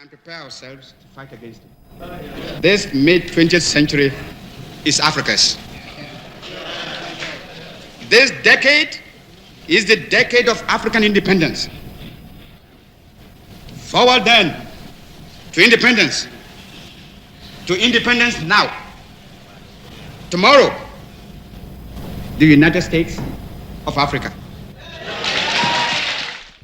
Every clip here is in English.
and prepare ourselves to fight against it. This mid-20th century is Africa's. This decade is the decade of African independence. Forward then to independence. To independence now. Tomorrow, the United States of Africa.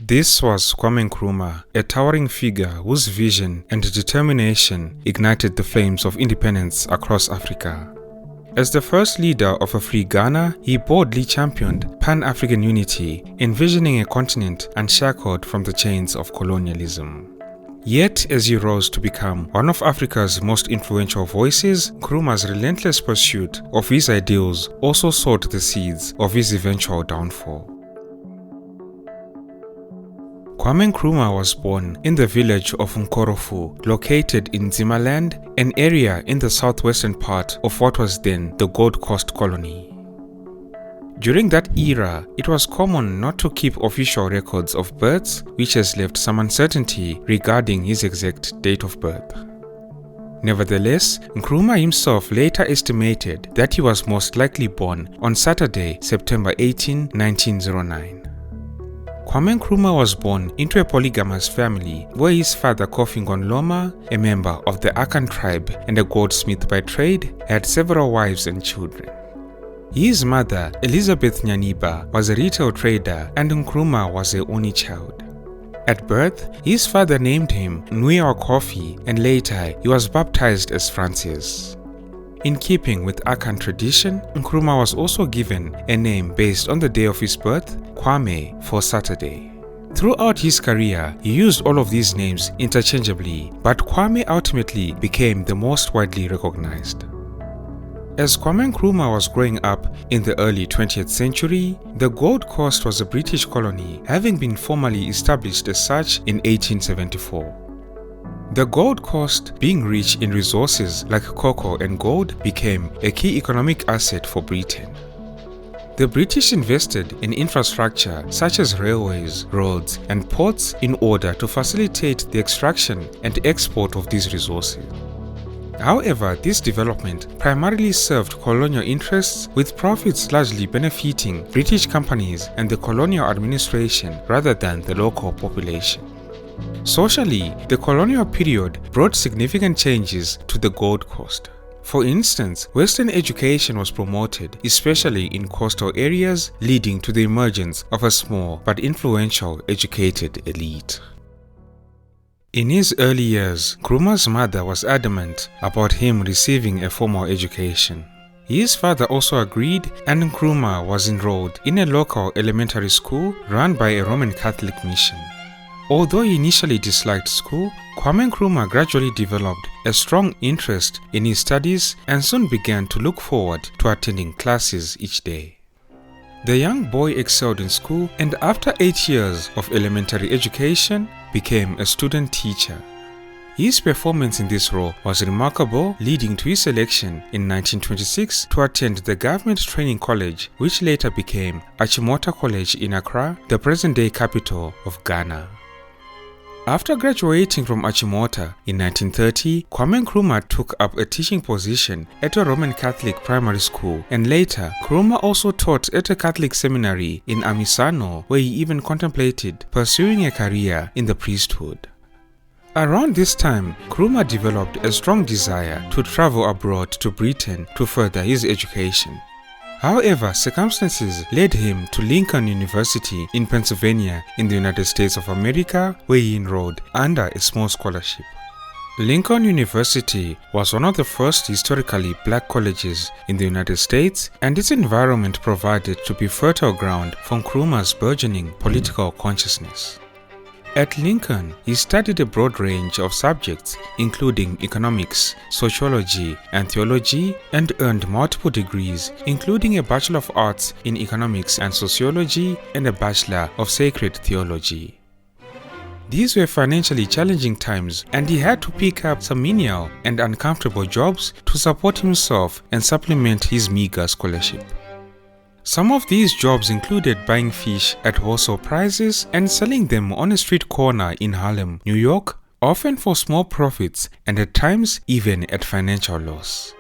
This was Kwame Nkrumah, a towering figure whose vision and determination ignited the flames of independence across Africa. As the first leader of a free Ghana, he boldly championed Pan-African unity, envisioning a continent unshackled from the chains of colonialism. Yet, as he rose to become one of Africa's most influential voices, Nkrumah's relentless pursuit of his ideals also sowed the seeds of his eventual downfall. Kwame Nkrumah was born in the village of Nkorofu, located in Zimaland, an area in the southwestern part of what was then the Gold Coast colony. During that era, it was common not to keep official records of births, which has left some uncertainty regarding his exact date of birth. Nevertheless, Nkrumah himself later estimated that he was most likely born on Saturday, September 18, 1909. Kwame Nkrumah was born into a polygamous family where his father Kofi Ngonloma, a member of the Akan tribe and a goldsmith by trade, had several wives and children. His mother, Elizabeth Nyaniba, was a retail trader and Nkrumah was their only child. At birth, his father named him Nwiwa Kofi and later he was baptized as Francis. In keeping with Akan tradition, Nkrumah was also given a name based on the day of his birth, Kwame, for Saturday. Throughout his career, he used all of these names interchangeably, but Kwame ultimately became the most widely recognized. As Kwame Nkrumah was growing up in the early 20th century, the Gold Coast was a British colony, having been formally established as such in 1874. The Gold Coast, being rich in resources like cocoa and gold, became a key economic asset for Britain. The British invested in infrastructure such as railways, roads, and ports in order to facilitate the extraction and export of these resources. However, this development primarily served colonial interests, with profits largely benefiting British companies and the colonial administration rather than the local population. Socially, the colonial period brought significant changes to the Gold Coast. For instance, Western education was promoted, especially in coastal areas, leading to the emergence of a small but influential educated elite. In his early years, Nkrumah's mother was adamant about him receiving a formal education. His father also agreed, and Nkrumah was enrolled in a local elementary school run by a Roman Catholic mission. Although he initially disliked school, Kwame Nkrumah gradually developed a strong interest in his studies and soon began to look forward to attending classes each day. The young boy excelled in school and after 8 years of elementary education, became a student teacher. His performance in this role was remarkable, leading to his selection in 1926 to attend the Government Training College, which later became Achimota College in Accra, the present-day capital of Ghana. After graduating from Achimota in 1930, Kwame Nkrumah took up a teaching position at a Roman Catholic primary school, and later, Nkrumah also taught at a Catholic seminary in Amisano, where he even contemplated pursuing a career in the priesthood. Around this time, Nkrumah developed a strong desire to travel abroad to Britain to further his education. However, circumstances led him to Lincoln University in Pennsylvania in the United States of America, where he enrolled under a small scholarship. Lincoln University was one of the first historically black colleges in the United States, and its environment provided to be fertile ground for Nkrumah's burgeoning political consciousness. At Lincoln, he studied a broad range of subjects including economics, sociology, and theology, and earned multiple degrees including a Bachelor of Arts in Economics and Sociology and a Bachelor of Sacred Theology. These were financially challenging times, and he had to pick up some menial and uncomfortable jobs to support himself and supplement his meager scholarship. Some of these jobs included buying fish at wholesale prices and selling them on a street corner in Harlem, New York, often for small profits and at times even at financial loss.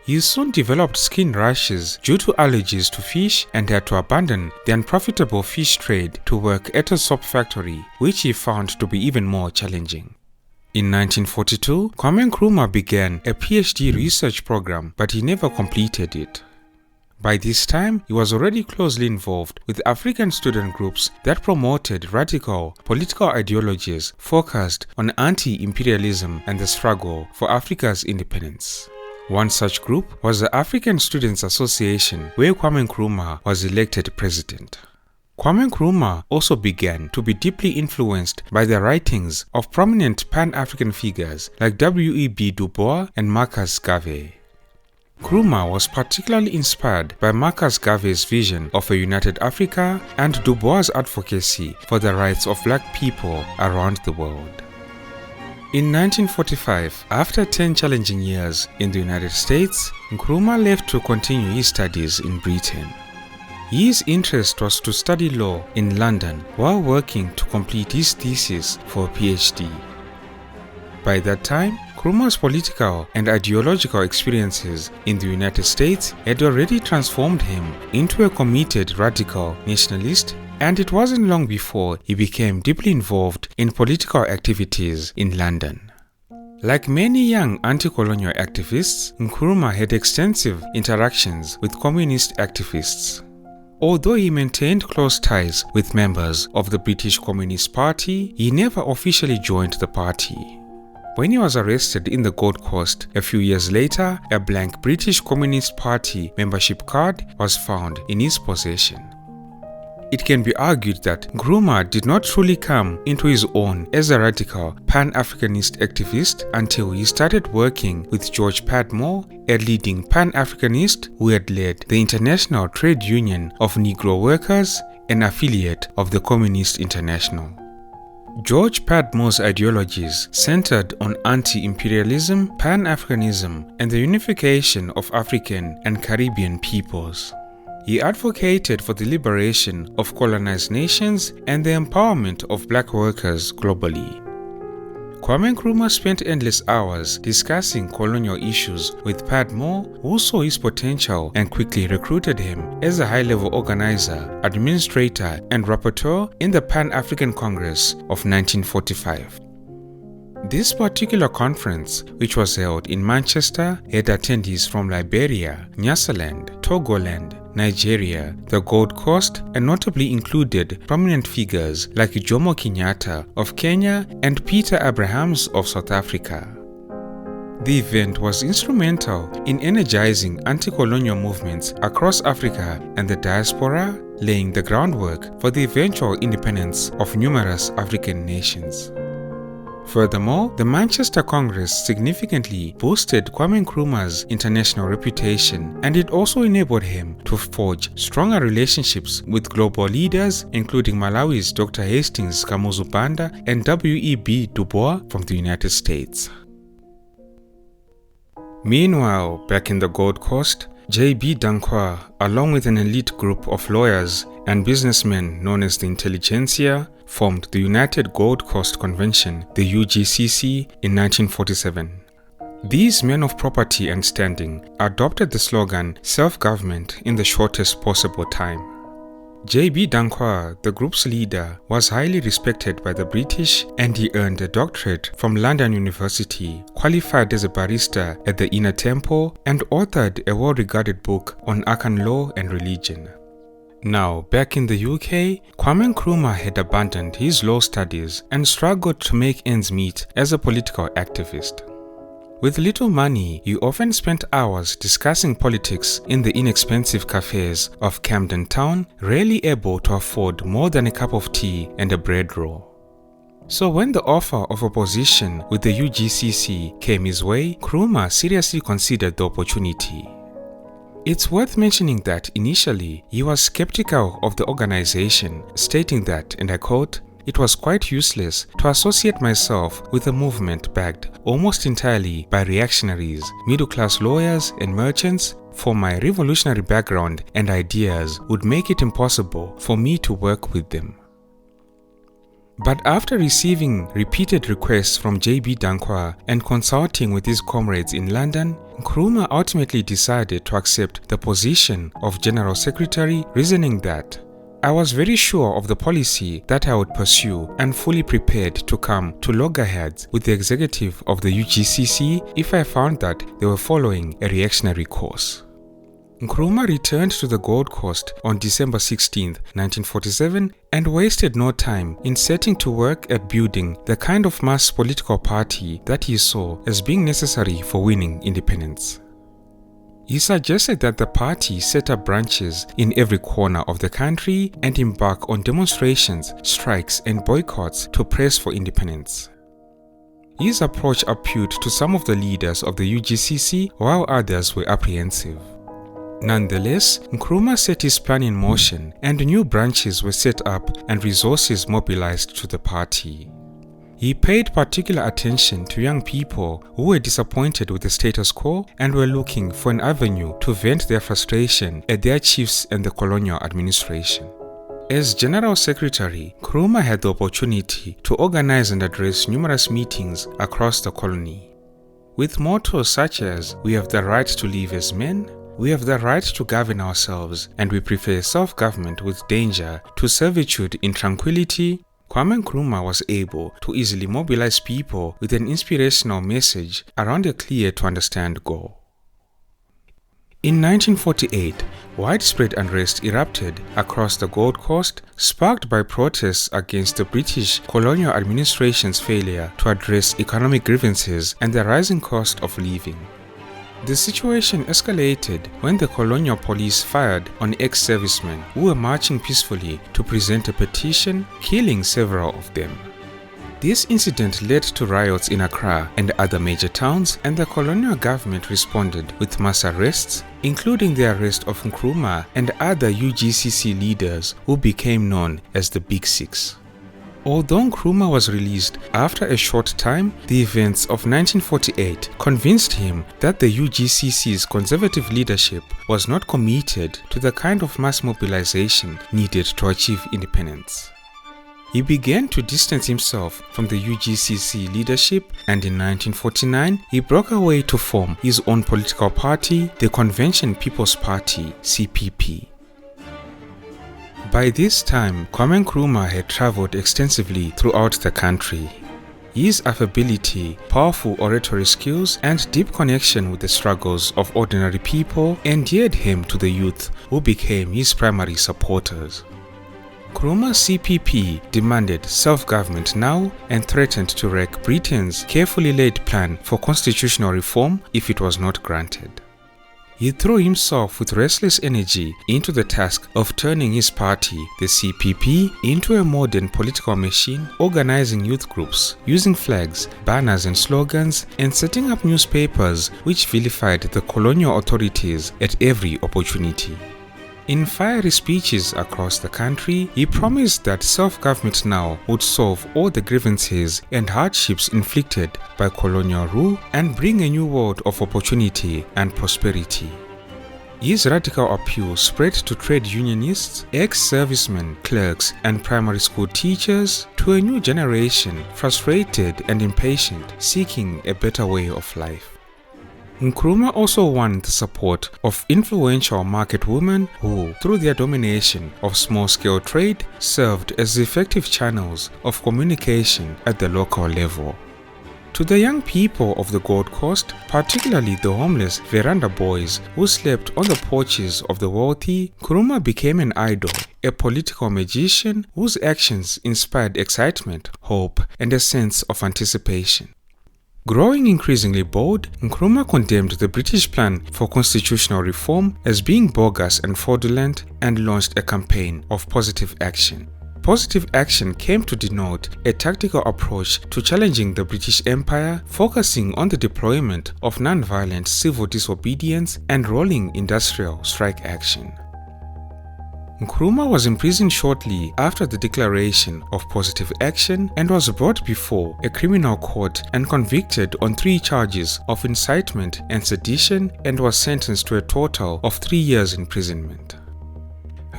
He soon developed skin rashes due to allergies to fish and had to abandon the unprofitable fish trade to work at a soap factory, which he found to be even more challenging. In 1942, Kwame Nkrumah began a PhD research program, but he never completed it. By this time, he was already closely involved with African student groups that promoted radical political ideologies focused on anti-imperialism and the struggle for Africa's independence. One such group was the African Students Association, where Kwame Nkrumah was elected president. Kwame Nkrumah also began to be deeply influenced by the writings of prominent Pan-African figures like W.E.B. Du Bois and Marcus Garvey. Nkrumah was particularly inspired by Marcus Garvey's vision of a united Africa and Du Bois' advocacy for the rights of black people around the world. In 1945, after 10 challenging years in the United States, Nkrumah left to continue his studies in Britain. His interest was to study law in London while working to complete his thesis for a PhD. By that time, Nkrumah's political and ideological experiences in the United States had already transformed him into a committed radical nationalist, and it wasn't long before he became deeply involved in political activities in London. Like many young anti-colonial activists, Nkrumah had extensive interactions with communist activists. Although he maintained close ties with members of the British Communist Party, he never officially joined the party. When he was arrested in the Gold Coast a few years later, a blank British Communist Party membership card was found in his possession. It can be argued that Nkrumah did not truly come into his own as a radical Pan-Africanist activist until he started working with George Padmore, a leading Pan-Africanist who had led the International Trade Union of Negro Workers, an affiliate of the Communist International. George Padmore's ideologies centered on anti-imperialism, Pan-Africanism, and the unification of African and Caribbean peoples. He advocated for the liberation of colonized nations and the empowerment of black workers globally. Kwame Nkrumah spent endless hours discussing colonial issues with Padmore, who saw his potential and quickly recruited him as a high-level organizer, administrator, and rapporteur in the Pan-African Congress of 1945. This particular conference, which was held in Manchester, had attendees from Liberia, Nyasaland, Togoland, Nigeria, the Gold Coast, and notably included prominent figures like Jomo Kenyatta of Kenya and Peter Abrahams of South Africa. The event was instrumental in energizing anti-colonial movements across Africa and the diaspora, laying the groundwork for the eventual independence of numerous African nations. Furthermore, the Manchester Congress significantly boosted Kwame Nkrumah's international reputation, and it also enabled him to forge stronger relationships with global leaders, including Malawi's Dr. Hastings Kamuzu Banda and W.E.B. Du Bois from the United States. Meanwhile, back in the Gold Coast, J.B. Danquah, along with an elite group of lawyers and businessmen known as the Intelligentsia, formed the United Gold Coast Convention, the UGCC, in 1947. These men of property and standing adopted the slogan self-government in the shortest possible time. J.B. Danquah, the group's leader, was highly respected by the British, and he earned a doctorate from London University, qualified as a barrister at the Inner Temple, and authored a well-regarded book on Akan law and religion. Now, back in the UK, Kwame Nkrumah had abandoned his law studies and struggled to make ends meet as a political activist. With little money, he often spent hours discussing politics in the inexpensive cafes of Camden Town, rarely able to afford more than a cup of tea and a bread roll. So when the offer of a position with the UGCC came his way, Nkrumah seriously considered the opportunity. It's worth mentioning that initially he was skeptical of the organization, stating that, and I quote, "It was quite useless to associate myself with a movement backed almost entirely by reactionaries, middle-class lawyers and merchants, for my revolutionary background and ideas would make it impossible for me to work with them." But after receiving repeated requests from J.B. Dankwa and consulting with his comrades in London, Nkrumah ultimately decided to accept the position of General Secretary, reasoning that I was very sure of the policy that I would pursue and fully prepared to come to loggerheads with the executive of the UGCC if I found that they were following a reactionary course. Nkrumah returned to the Gold Coast on December 16, 1947, and wasted no time in setting to work at building the kind of mass political party that he saw as being necessary for winning independence. He suggested that the party set up branches in every corner of the country and embark on demonstrations, strikes, and boycotts to press for independence. His approach appealed to some of the leaders of the UGCC while others were apprehensive. Nonetheless, Nkrumah set his plan in motion and new branches were set up and resources mobilized to the party. He paid particular attention to young people who were disappointed with the status quo and were looking for an avenue to vent their frustration at their chiefs and the colonial administration. As General Secretary, Nkrumah had the opportunity to organize and address numerous meetings across the colony. With mottos such as, "We have the right to live as men," "We have the right to govern ourselves," and "We prefer self-government with danger to servitude in tranquility," Kwame Nkrumah was able to easily mobilize people with an inspirational message around a clear-to-understand goal. In 1948, widespread unrest erupted across the Gold Coast, sparked by protests against the British colonial administration's failure to address economic grievances and the rising cost of living. The situation escalated when the colonial police fired on ex-servicemen who were marching peacefully to present a petition, killing several of them. This incident led to riots in Accra and other major towns, and the colonial government responded with mass arrests, including the arrest of Nkrumah and other UGCC leaders who became known as the Big Six. Although Nkrumah was released after a short time, the events of 1948 convinced him that the UGCC's conservative leadership was not committed to the kind of mass mobilization needed to achieve independence. He began to distance himself from the UGCC leadership, and in 1949 he broke away to form his own political party, the Convention People's Party (CPP). By this time, Kwame Nkrumah had traveled extensively throughout the country. His affability, powerful oratory skills, and deep connection with the struggles of ordinary people endeared him to the youth who became his primary supporters. Nkrumah's CPP demanded self-government now and threatened to wreck Britain's carefully laid plan for constitutional reform if it was not granted. He threw himself with restless energy into the task of turning his party, the CPP, into a modern political machine, organizing youth groups, using flags, banners and slogans, and setting up newspapers which vilified the colonial authorities at every opportunity. In fiery speeches across the country, he promised that self-government now would solve all the grievances and hardships inflicted by colonial rule and bring a new world of opportunity and prosperity. His radical appeal spread to trade unionists, ex-servicemen, clerks, and primary school teachers, to a new generation frustrated and impatient, seeking a better way of life. Nkrumah also won the support of influential market women who, through their domination of small-scale trade, served as effective channels of communication at the local level. To the young people of the Gold Coast, particularly the homeless veranda boys who slept on the porches of the wealthy, Nkrumah became an idol, a political magician whose actions inspired excitement, hope, and a sense of anticipation. Growing increasingly bold, Nkrumah condemned the British plan for constitutional reform as being bogus and fraudulent and launched a campaign of positive action. Positive action came to denote a tactical approach to challenging the British Empire, focusing on the deployment of non-violent civil disobedience and rolling industrial strike action. Nkrumah was imprisoned shortly after the declaration of positive action and was brought before a criminal court and convicted on 3 charges of incitement and sedition, and was sentenced to a total of 3 years imprisonment.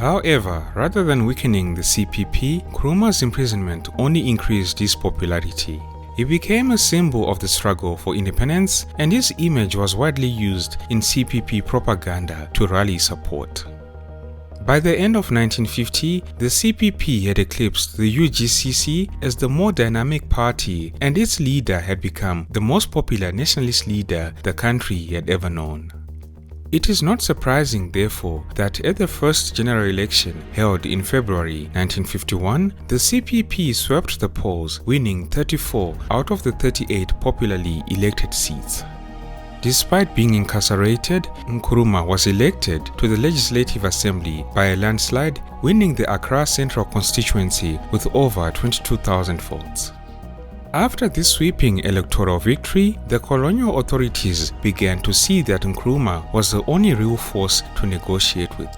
However, rather than weakening the CPP, Nkrumah's imprisonment only increased his popularity. He became a symbol of the struggle for independence, and his image was widely used in CPP propaganda to rally support. By the end of 1950, the CPP had eclipsed the UGCC as the more dynamic party, and its leader had become the most popular nationalist leader the country had ever known. It is not surprising, therefore, that at the first general election held in February 1951, the CPP swept the polls, winning 34 out of the 38 popularly elected seats. Despite being incarcerated, Nkrumah was elected to the Legislative Assembly by a landslide, winning the Accra Central constituency with over 22,000 votes. After this sweeping electoral victory, the colonial authorities began to see that Nkrumah was the only real force to negotiate with.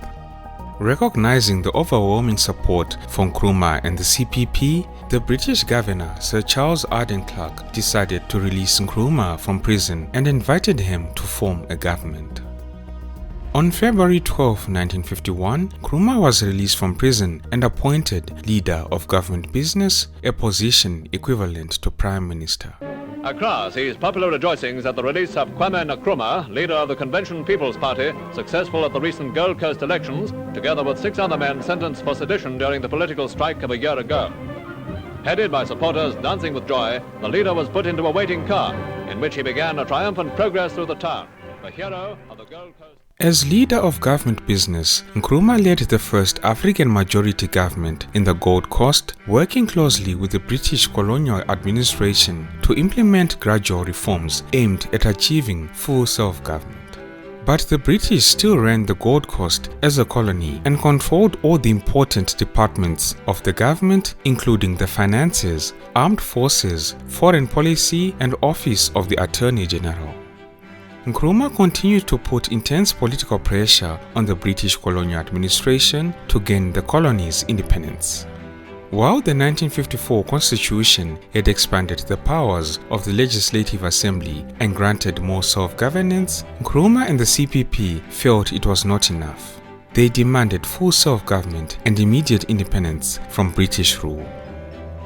Recognizing the overwhelming support for Nkrumah and the CPP, the British governor, Sir Charles Arden-Clark, decided to release Nkrumah from prison and invited him to form a government. On February 12, 1951, Nkrumah was released from prison and appointed leader of government business, a position equivalent to Prime Minister. Accra sees popular rejoicings at the release of Kwame Nkrumah, leader of the Convention People's Party, successful at the recent Gold Coast elections, together with 6 other men sentenced for sedition during the political strike of a year ago. Headed by supporters dancing with joy, the leader was put into a waiting car, in which he began a triumphant progress through the town. The hero of the Gold Coast. As leader of government business, Nkrumah led the first African majority government in the Gold Coast, working closely with the British colonial administration to implement gradual reforms aimed at achieving full self-government. But the British still ran the Gold Coast as a colony and controlled all the important departments of the government, including the finances, armed forces, foreign policy, and office of the Attorney General. Nkrumah continued to put intense political pressure on the British colonial administration to gain the colony's independence. While the 1954 Constitution had expanded the powers of the Legislative Assembly and granted more self-governance, Nkrumah and the CPP felt it was not enough. They demanded full self-government and immediate independence from British rule.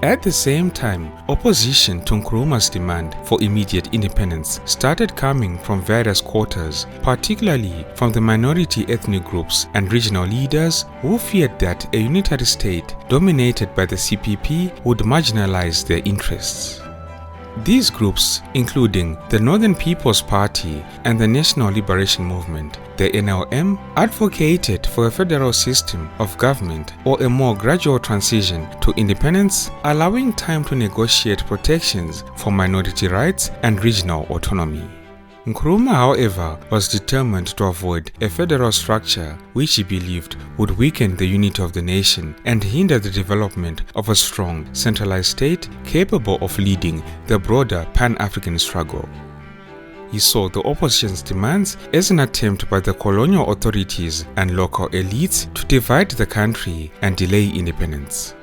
At the same time, opposition to Nkrumah's demand for immediate independence started coming from various quarters, particularly from the minority ethnic groups and regional leaders who feared that a unitary state dominated by the CPP would marginalize their interests. These groups, including the Northern People's Party and the National Liberation Movement, the NLM, advocated for a federal system of government or a more gradual transition to independence, allowing time to negotiate protections for minority rights and regional autonomy. Nkrumah, however, was determined to avoid a federal structure which he believed would weaken the unity of the nation and hinder the development of a strong, centralized state capable of leading the broader Pan-African struggle. He saw the opposition's demands as an attempt by the colonial authorities and local elites to divide the country and delay independence.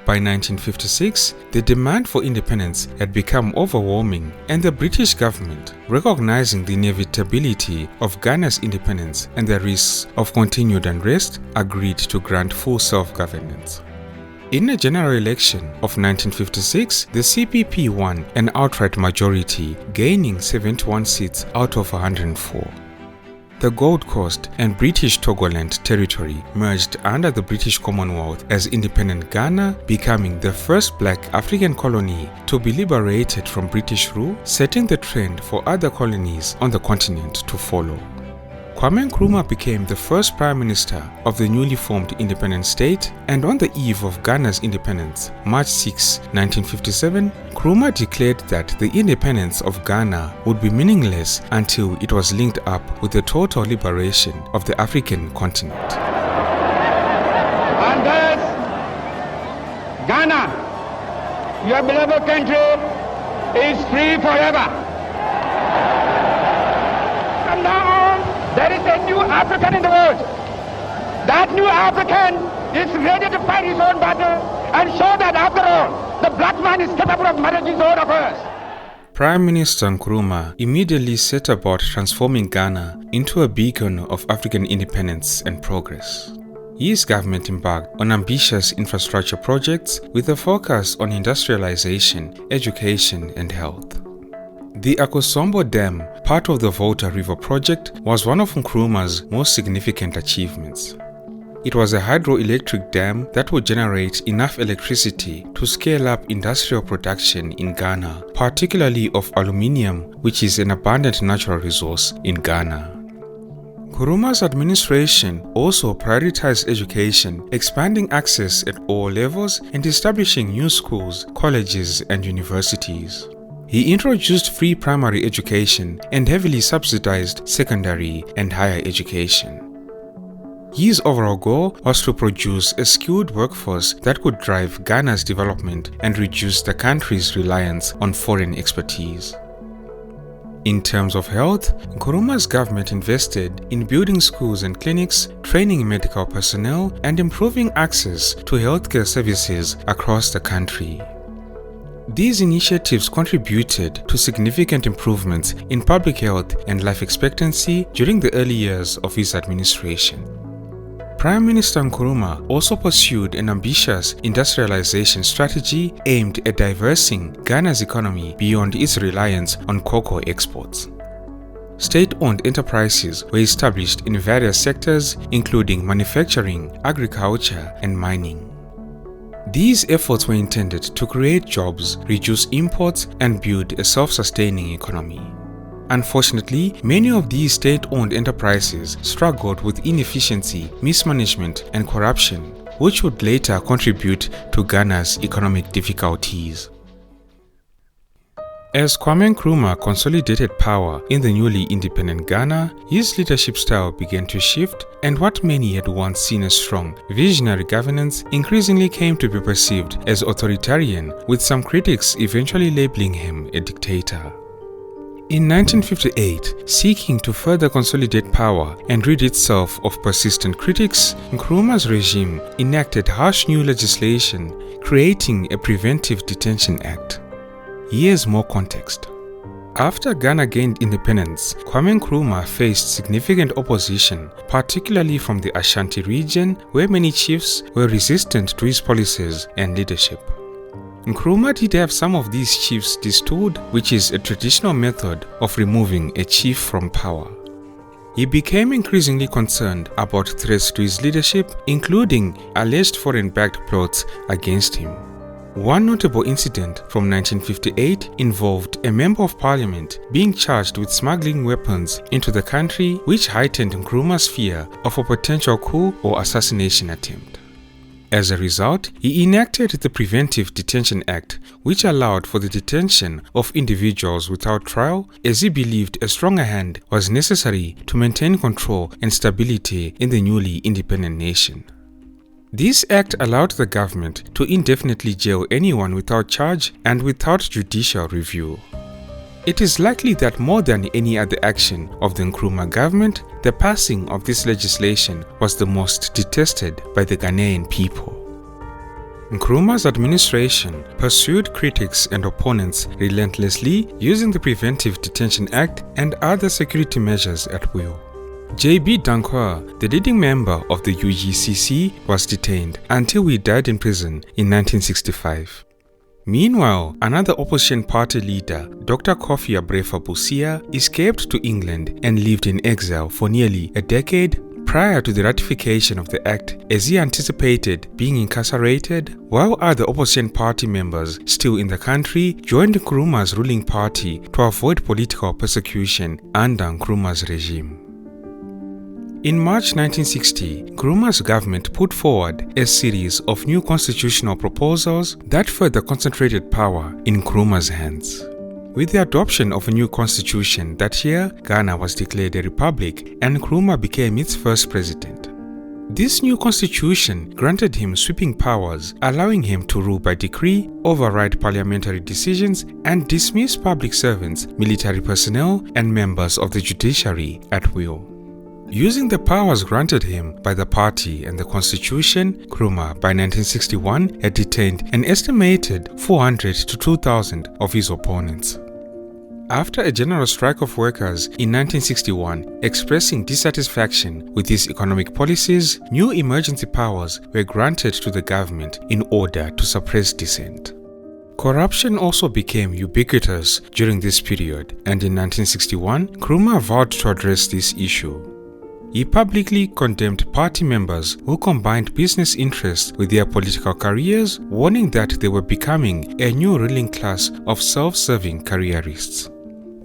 By 1956, the demand for independence had become overwhelming, and the British government, recognizing the inevitability of Ghana's independence and the risks of continued unrest, agreed to grant full self-governance. In a general election of 1956, the CPP won an outright majority, gaining 71 seats out of 104. The Gold Coast and British Togoland territory merged under the British Commonwealth as independent Ghana, becoming the first black African colony to be liberated from British rule, setting the trend for other colonies on the continent to follow. Kwame Nkrumah became the first Prime Minister of the newly formed independent state, and on the eve of Ghana's independence, March 6, 1957, Nkrumah declared that the independence of Ghana would be meaningless until it was linked up with the total liberation of the African continent. And thus, Ghana, your beloved country, is free forever. From now on, there is a new African in the world. That new African is ready to fight his own battle and show that after all, the black man is capable of managing his own affairs. Prime Minister Nkrumah immediately set about transforming Ghana into a beacon of African independence and progress. his government embarked on ambitious infrastructure projects with a focus on industrialization, education, and health. The Akosombo Dam, part of the Volta River project, was one of Nkrumah's most significant achievements. It was a hydroelectric dam that would generate enough electricity to scale up industrial production in Ghana, particularly of aluminium, which is an abundant natural resource in Ghana. Nkrumah's administration also prioritized education, expanding access at all levels and establishing new schools, colleges, and universities. He introduced free primary education and heavily subsidized secondary and higher education. His overall goal was to produce a skilled workforce that could drive Ghana's development and reduce the country's reliance on foreign expertise. In terms of health, Nkrumah's government invested in building schools and clinics, training medical personnel, and improving access to healthcare services across the country. These initiatives contributed to significant improvements in public health and life expectancy during the early years of his administration. Prime Minister Nkrumah also pursued an ambitious industrialization strategy aimed at diversifying Ghana's economy beyond its reliance on cocoa exports. State-owned enterprises were established in various sectors, including manufacturing, agriculture, and mining. These efforts were intended to create jobs, reduce imports, and build a self-sustaining economy. Unfortunately, many of these state-owned enterprises struggled with inefficiency, mismanagement, and corruption, which would later contribute to Ghana's economic difficulties. As Kwame Nkrumah consolidated power in the newly independent Ghana, his leadership style began to shift, and what many had once seen as strong, visionary governance increasingly came to be perceived as authoritarian, with some critics eventually labeling him a dictator. In 1958, seeking to further consolidate power and rid itself of persistent critics, Nkrumah's regime enacted harsh new legislation, creating a Preventive Detention Act. Here's more context. After Ghana gained independence, Kwame Nkrumah faced significant opposition, particularly from the Ashanti region, where many chiefs were resistant to his policies and leadership. Nkrumah did have some of these chiefs destood, which is a traditional method of removing a chief from power. He became increasingly concerned about threats to his leadership, including alleged foreign-backed plots against him. One notable incident from 1958 involved a member of parliament being charged with smuggling weapons into the country, which heightened Nkrumah's fear of a potential coup or assassination attempt. As a result, he enacted the Preventive Detention Act, which allowed for the detention of individuals without trial, as he believed a stronger hand was necessary to maintain control and stability in the newly independent nation. This act allowed the government to indefinitely jail anyone without charge and without judicial review. It is likely that more than any other action of the Nkrumah government, the passing of this legislation was the most detested by the Ghanaian people. Nkrumah's administration pursued critics and opponents relentlessly, using the Preventive Detention Act and other security measures at will. J.B. Danquah, the leading member of the UGCC, was detained until he died in prison in 1965. Meanwhile, another opposition party leader, Dr. Kofi Abrefa Busia, escaped to England and lived in exile for nearly a decade prior to the ratification of the act, as he anticipated being incarcerated, while other opposition party members still in the country joined Nkrumah's ruling party to avoid political persecution under Nkrumah's regime. In March 1960, Nkrumah's government put forward a series of new constitutional proposals that further concentrated power in Nkrumah's hands. With the adoption of a new constitution that year, Ghana was declared a republic and Nkrumah became its first president. This new constitution granted him sweeping powers, allowing him to rule by decree, override parliamentary decisions, and dismiss public servants, military personnel, and members of the judiciary at will. Using the powers granted him by the party and the constitution, Nkrumah by 1961 had detained an estimated 400 to 2,000 of his opponents. After a general strike of workers in 1961 expressing dissatisfaction with his economic policies, new emergency powers were granted to the government in order to suppress dissent. Corruption also became ubiquitous during this period, and in 1961, Nkrumah vowed to address this issue. He publicly condemned party members who combined business interests with their political careers, warning that they were becoming a new ruling class of self-serving careerists.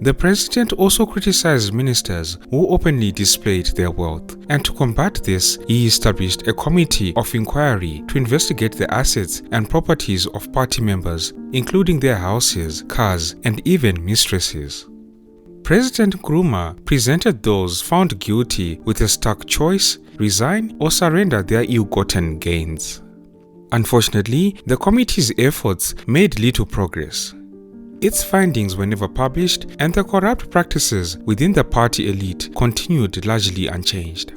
The president also criticized ministers who openly displayed their wealth, and to combat this, he established a committee of inquiry to investigate the assets and properties of party members, including their houses, cars, and even mistresses. President Nkrumah presented those found guilty with a stark choice: resign or surrender their ill-gotten gains. Unfortunately, the committee's efforts made little progress. Its findings were never published, and the corrupt practices within the party elite continued largely unchanged.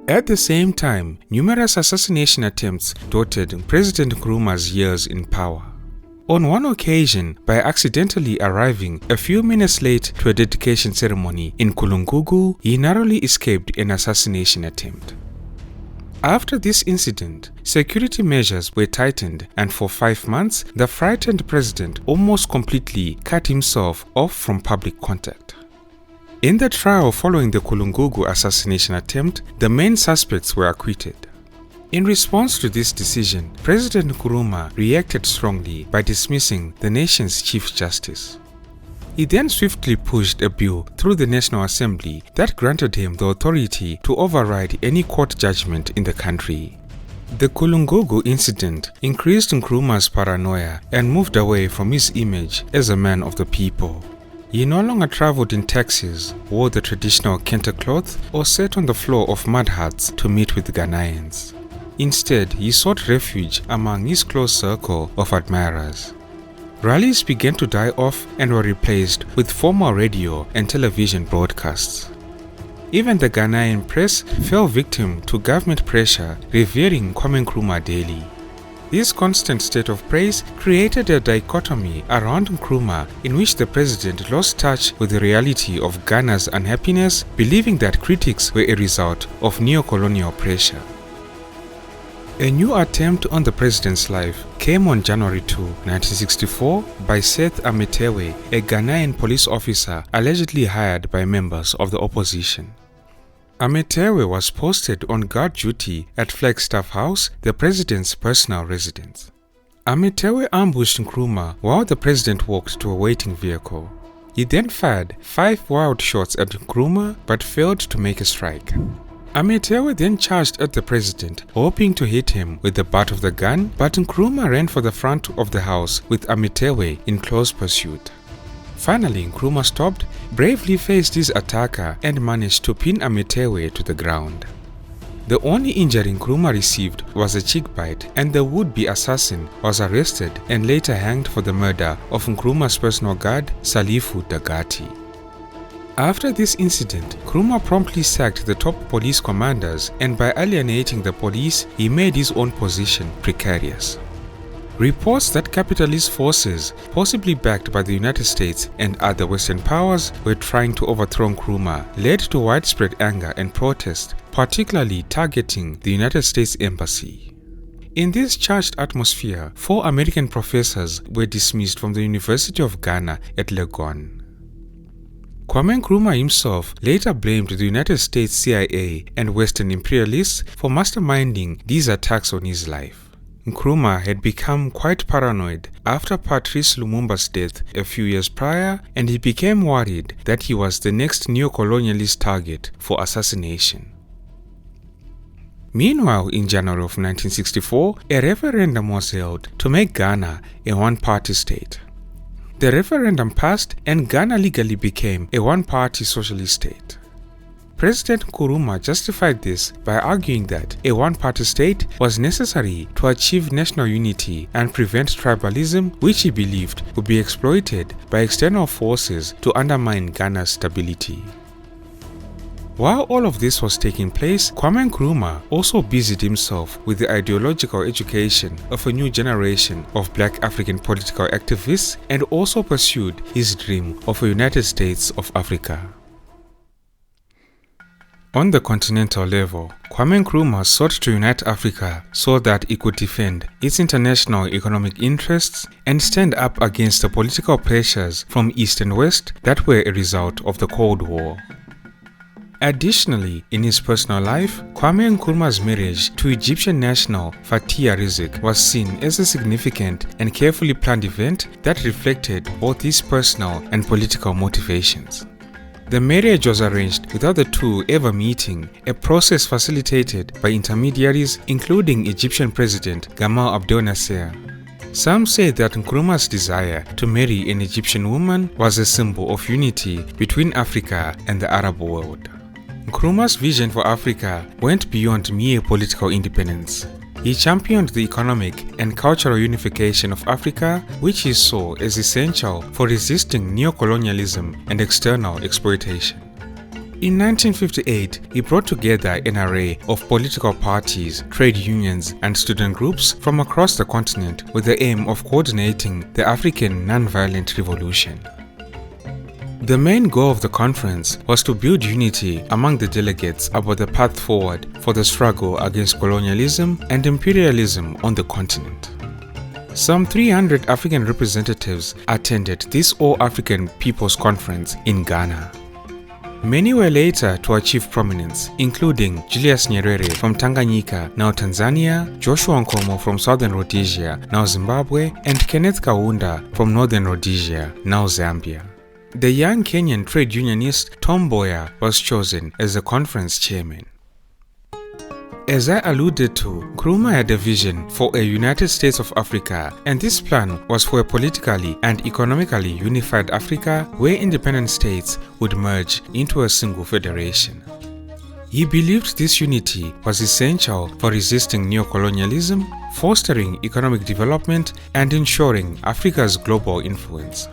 At the same time, numerous assassination attempts dotted President Nkrumah's years in power. On one occasion, by accidentally arriving a few minutes late to a dedication ceremony in Kulungugu, he narrowly escaped an assassination attempt. After this incident, security measures were tightened, and for 5 months, the frightened president almost completely cut himself off from public contact. In the trial following the Kulungugu assassination attempt, the main suspects were acquitted. In response to this decision, President Nkrumah reacted strongly by dismissing the nation's Chief Justice. He then swiftly pushed a bill through the National Assembly that granted him the authority to override any court judgment in the country. The Kulungugu incident increased Nkrumah's paranoia and moved away from his image as a man of the people. He no longer traveled in taxis, wore the traditional kente cloth, or sat on the floor of mud huts to meet with Ghanaians. Instead, he sought refuge among his close circle of admirers. Rallies began to die off and were replaced with formal radio and television broadcasts. Even the Ghanaian press fell victim to government pressure, revering Kwame Nkrumah daily. This constant state of praise created a dichotomy around Nkrumah in which the president lost touch with the reality of Ghana's unhappiness, believing that critics were a result of neocolonial pressure. A new attempt on the president's life came on January 2, 1964 by Seth Ametewe, a Ghanaian police officer allegedly hired by members of the opposition. Ametewe was posted on guard duty at Flagstaff House, the president's personal residence. Ametewe ambushed Nkrumah while the president walked to a waiting vehicle. He then fired 5 wild shots at Nkrumah but failed to make a strike. Ametewe then charged at the president, hoping to hit him with the butt of the gun, but Nkrumah ran for the front of the house with Ametewe in close pursuit. Finally, Nkrumah stopped, bravely faced his attacker, and managed to pin Ametewe to the ground. The only injury Nkrumah received was a cheek bite, and the would-be assassin was arrested and later hanged for the murder of Nkrumah's personal guard, Salifu Dagati. After this incident, Nkrumah promptly sacked the top police commanders, and by alienating the police, he made his own position precarious. Reports that capitalist forces, possibly backed by the United States and other Western powers, were trying to overthrow Nkrumah led to widespread anger and protest, particularly targeting the United States Embassy. In this charged atmosphere, 4 American professors were dismissed from the University of Ghana at Legon. Kwame Nkrumah himself later blamed the United States CIA and Western imperialists for masterminding these attacks on his life. Nkrumah had become quite paranoid after Patrice Lumumba's death a few years prior, and he became worried that he was the next neocolonialist target for assassination. Meanwhile, in January of 1964, a referendum was held to make Ghana a one-party state. The referendum passed and Ghana legally became a one-party socialist state. President Nkrumah justified this by arguing that a one-party state was necessary to achieve national unity and prevent tribalism, which he believed would be exploited by external forces to undermine Ghana's stability. While all of this was taking place, Kwame Nkrumah also busied himself with the ideological education of a new generation of black African political activists and also pursued his dream of a United States of Africa. On the continental level, Kwame Nkrumah sought to unite Africa so that it could defend its international economic interests and stand up against the political pressures from East and West that were a result of the Cold War. Additionally, in his personal life, Kwame Nkrumah's marriage to Egyptian national Fatia Rizik was seen as a significant and carefully planned event that reflected both his personal and political motivations. The marriage was arranged without the two ever meeting, a process facilitated by intermediaries including Egyptian President Gamal Abdel Nasser. Some say that Nkrumah's desire to marry an Egyptian woman was a symbol of unity between Africa and the Arab world. Nkrumah's vision for Africa went beyond mere political independence. He championed the economic and cultural unification of Africa, which he saw as essential for resisting neocolonialism and external exploitation. In 1958, he brought together an array of political parties, trade unions, and student groups from across the continent with the aim of coordinating the African non-violent revolution. The main goal of the conference was to build unity among the delegates about the path forward for the struggle against colonialism and imperialism on the continent. Some 300 African representatives attended this All-African People's Conference in Ghana. Many were later to achieve prominence, including Julius Nyerere from Tanganyika, now Tanzania, Joshua Nkomo from Southern Rhodesia, now Zimbabwe, and Kenneth Kaunda from Northern Rhodesia, now Zambia. The young Kenyan trade unionist Tom Mboya was chosen as the conference chairman. As I alluded to, Nkrumah had a vision for a United States of Africa, and this plan was for a politically and economically unified Africa where independent states would merge into a single federation. He believed this unity was essential for resisting neocolonialism, fostering economic development, and ensuring Africa's global influence.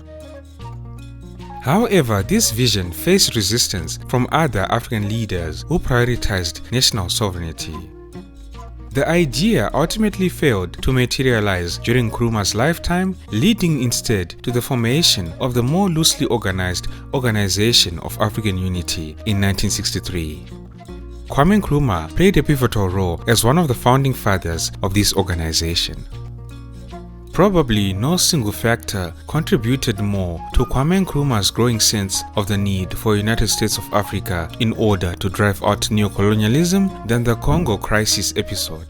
However, this vision faced resistance from other African leaders who prioritized national sovereignty. The idea ultimately failed to materialize during Nkrumah's lifetime, leading instead to the formation of the more loosely organized Organization of African Unity in 1963. Kwame Nkrumah played a pivotal role as one of the founding fathers of this organization. Probably no single factor contributed more to Kwame Nkrumah's growing sense of the need for a United States of Africa in order to drive out neocolonialism than the Congo crisis episode.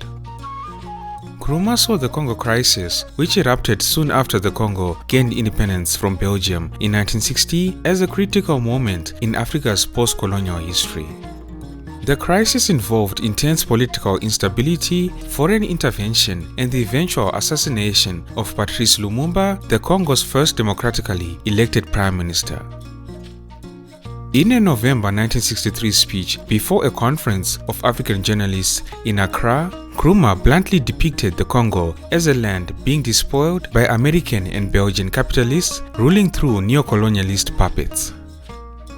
Nkrumah saw the Congo crisis, which erupted soon after the Congo gained independence from Belgium in 1960, as a critical moment in Africa's post-colonial history. The crisis involved intense political instability, foreign intervention, and the eventual assassination of Patrice Lumumba, the Congo's first democratically elected prime minister. In a November 1963 speech before a conference of African journalists in Accra, Nkrumah bluntly depicted the Congo as a land being despoiled by American and Belgian capitalists ruling through neocolonialist puppets.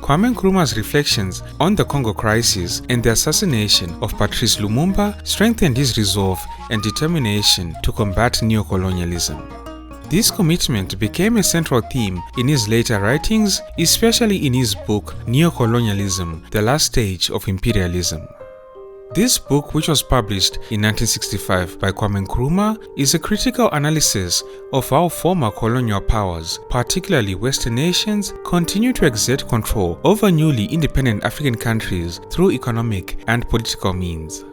Kwame Nkrumah's reflections on the Congo crisis and the assassination of Patrice Lumumba strengthened his resolve and determination to combat neocolonialism. This commitment became a central theme in his later writings, especially in his book Neocolonialism: The Last Stage of Imperialism. This book, which was published in 1965 by Kwame Nkrumah, is a critical analysis of how former colonial powers, particularly Western nations, continue to exert control over newly independent African countries through economic and political means.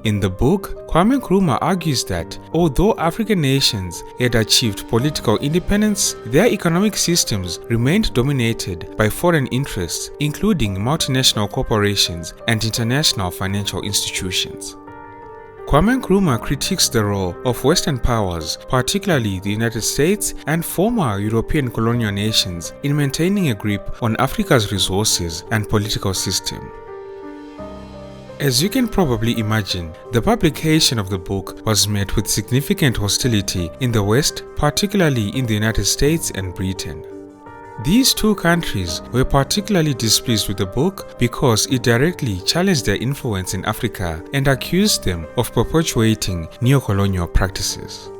In the book, Kwame Nkrumah argues that although African nations had achieved political independence, their economic systems remained dominated by foreign interests, including multinational corporations and international financial institutions. Kwame Nkrumah critiques the role of Western powers, particularly the United States and former European colonial nations, in maintaining a grip on Africa's resources and political system. As you can probably imagine, the publication of the book was met with significant hostility in the West, particularly in the United States and Britain. These two countries were particularly displeased with the book because it directly challenged their influence in Africa and accused them of perpetuating neocolonial practices.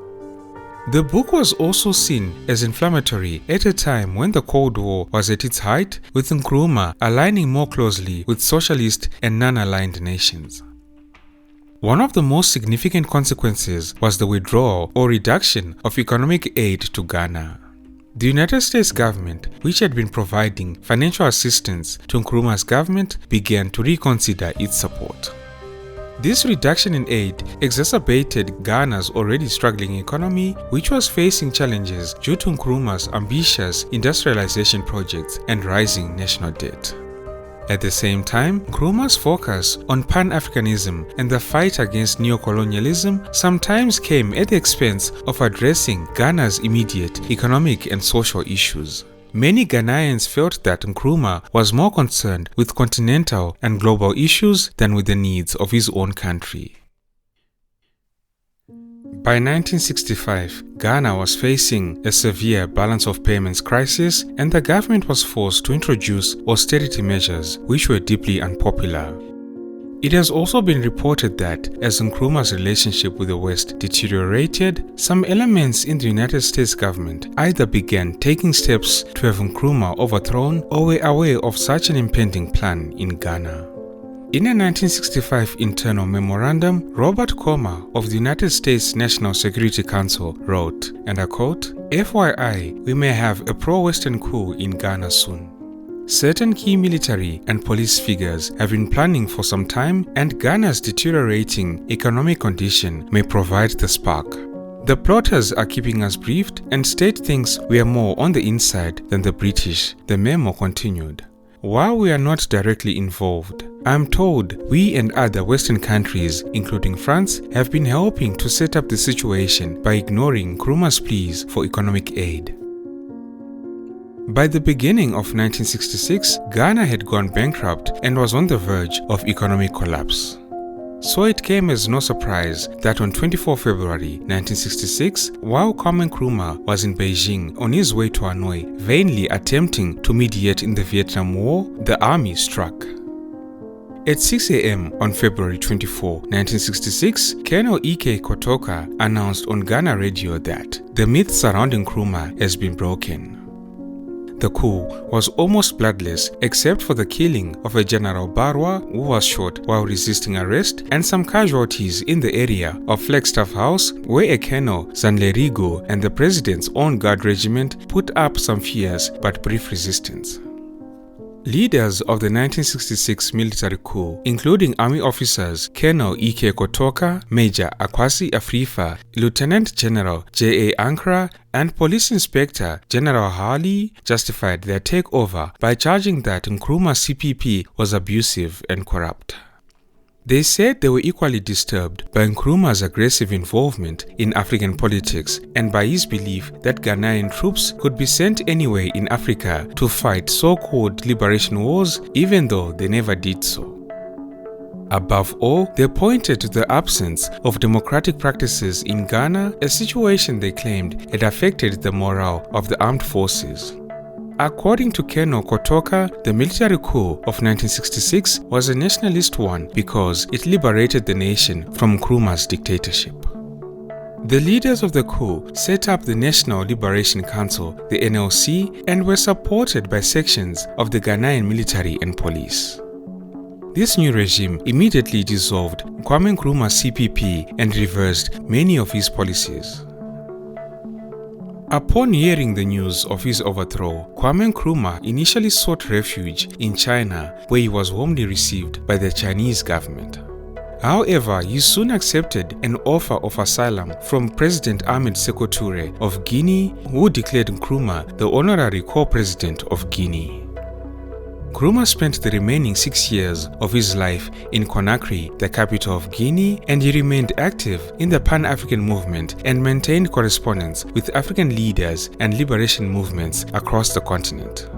The book was also seen as inflammatory at a time when the Cold War was at its height, with Nkrumah aligning more closely with socialist and non-aligned nations. One of the most significant consequences was the withdrawal or reduction of economic aid to Ghana. The United States government, which had been providing financial assistance to Nkrumah's government, began to reconsider its support. This reduction in aid exacerbated Ghana's already struggling economy, which was facing challenges due to Nkrumah's ambitious industrialization projects and rising national debt. At the same time, Nkrumah's focus on Pan-Africanism and the fight against neocolonialism sometimes came at the expense of addressing Ghana's immediate economic and social issues. Many Ghanaians felt that Nkrumah was more concerned with continental and global issues than with the needs of his own country. By 1965, Ghana was facing a severe balance of payments crisis, and the government was forced to introduce austerity measures which were deeply unpopular. It has also been reported that as Nkrumah's relationship with the West deteriorated, some elements in the United States government either began taking steps to have Nkrumah overthrown or were aware of such an impending plan in Ghana. In a 1965 internal memorandum, Robert Comer of the United States National Security Council wrote, and I quote, "FYI, we may have a pro-Western coup in Ghana soon. Certain key military and police figures have been planning for some time, and Ghana's deteriorating economic condition may provide the spark. The plotters are keeping us briefed and state thinks we are more on the inside than the British," the memo continued. "While we are not directly involved, I am told we and other Western countries, including France, have been helping to set up the situation by ignoring Nkrumah's pleas for economic aid." By the beginning of 1966, Ghana had gone bankrupt and was on the verge of economic collapse. So it came as no surprise that on 24 February 1966, while Kwame Nkrumah was in Beijing on his way to Hanoi, vainly attempting to mediate in the Vietnam War, the army struck. At 6 a.m. on February 24, 1966, Colonel E.K. Kotoka announced on Ghana radio that the myth surrounding Nkrumah has been broken. The coup was almost bloodless except for the killing of a General Barwa who was shot while resisting arrest and some casualties in the area of Flagstaff House where a Colonel Zanlerigo and the president's own guard regiment put up some fierce but brief resistance. Leaders of the 1966 military coup, including army officers Colonel E.K. Kotoka, Major Akwasi Afrifa, Lieutenant General J.A. Ankara, and Police Inspector General Harley, justified their takeover by charging that Nkrumah's CPP was abusive and corrupt. They said they were equally disturbed by Nkrumah's aggressive involvement in African politics and by his belief that Ghanaian troops could be sent anywhere in Africa to fight so-called liberation wars, even though they never did so. Above all, they pointed to the absence of democratic practices in Ghana, a situation they claimed had affected the morale of the armed forces. According to Colonel Kotoka, the military coup of 1966 was a nationalist one because it liberated the nation from Nkrumah's dictatorship. The leaders of the coup set up the National Liberation Council, the NLC, and were supported by sections of the Ghanaian military and police. This new regime immediately dissolved Kwame Nkrumah's CPP and reversed many of his policies. Upon hearing the news of his overthrow, Kwame Nkrumah initially sought refuge in China, where he was warmly received by the Chinese government. However, he soon accepted an offer of asylum from President Ahmed Sékou Touré of Guinea, who declared Nkrumah the honorary co-president of Guinea. Nkrumah spent the remaining 6 years of his life in Conakry, the capital of Guinea, and he remained active in the Pan-African movement and maintained correspondence with African leaders and liberation movements across the continent.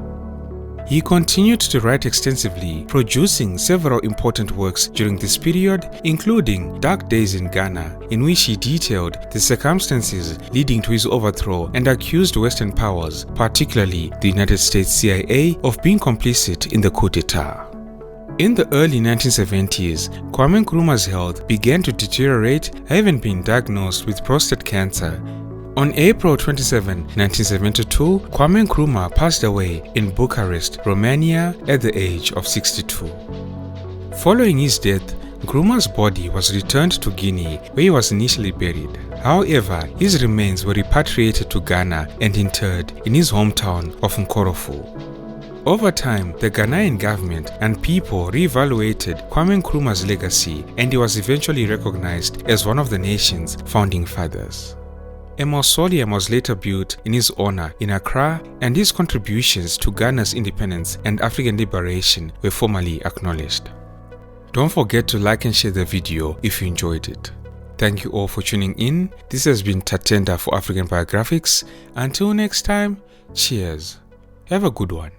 He continued to write extensively, producing several important works during this period, including Dark Days in Ghana, in which he detailed the circumstances leading to his overthrow and accused Western powers, particularly the United States CIA, of being complicit in the coup d'etat. In the early 1970s, Kwame Nkrumah's health began to deteriorate, having been diagnosed with prostate cancer. On April 27, 1972, Kwame Nkrumah passed away in Bucharest, Romania at the age of 62. Following his death, Nkrumah's body was returned to Guinea, where he was initially buried. However, his remains were repatriated to Ghana and interred in his hometown of Nkorofo. Over time, the Ghanaian government and people re-evaluated Kwame Nkrumah's legacy, and he was eventually recognized as one of the nation's founding fathers. A mausoleum was later built in his honor in Accra, and his contributions to Ghana's independence and African liberation were formally acknowledged. Don't forget to like and share the video if you enjoyed it. Thank you all for tuning in. This has been Tatenda for African Biographics. Until next time, cheers. Have a good one.